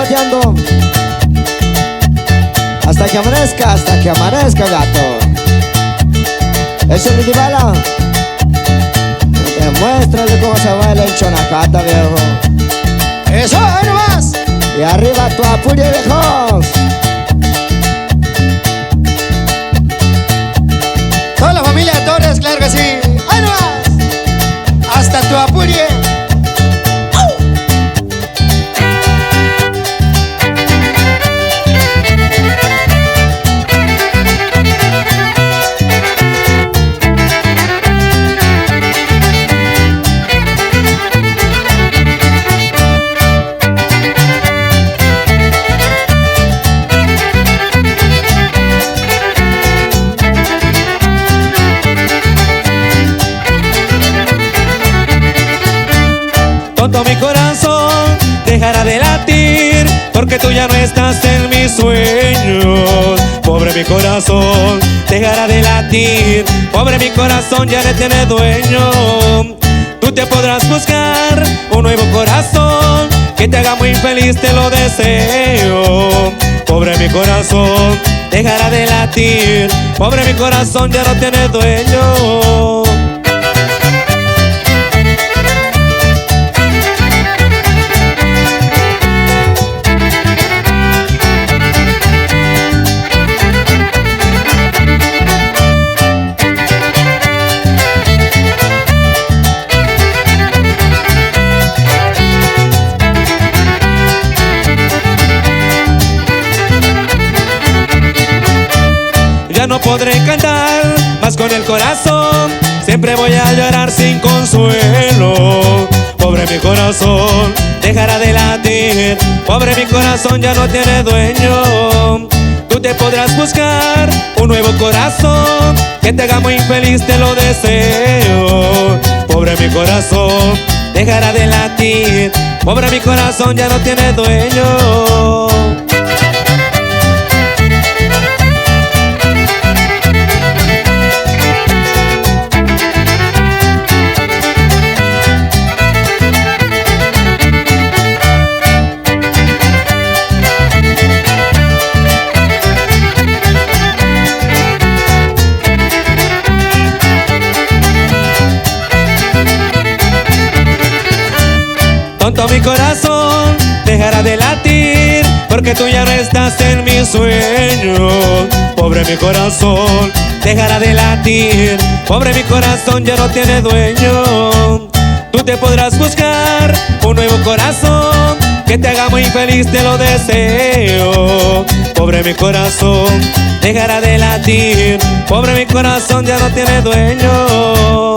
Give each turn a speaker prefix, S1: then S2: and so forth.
S1: bateando hasta que amanezca, gato. Ese es mi bala. Demuéstrale cómo se baila el chonacata, viejo. Eso, ahí nomás. Y arriba tu apurie, viejos. Toda la familia de Torres, claro que sí. Ahí nomás. Hasta tu apurie.
S2: Tonto mi corazón dejará de latir, porque tú ya no estás en mis sueños. Pobre mi corazón dejará de latir, pobre mi corazón ya no tiene dueño. Tú te podrás buscar un nuevo corazón que te haga muy feliz, te lo deseo. Pobre mi corazón dejará de latir, pobre mi corazón ya no tiene dueño. Ya no podré cantar más con el corazón, siempre voy a llorar sin consuelo. Pobre mi corazón dejará de latir, pobre mi corazón ya no tiene dueño. Tú te podrás buscar un nuevo corazón que te haga muy feliz, te lo deseo. Pobre mi corazón dejará de latir, pobre mi corazón ya no tiene dueño. Tonto mi corazón dejará de latir, porque tú ya no estás en mis sueños. Pobre mi corazón dejará de latir, pobre mi corazón ya no tiene dueño. Tú te podrás buscar un nuevo corazón que te haga muy feliz, te lo deseo. Pobre mi corazón dejará de latir, pobre mi corazón ya no tiene dueño.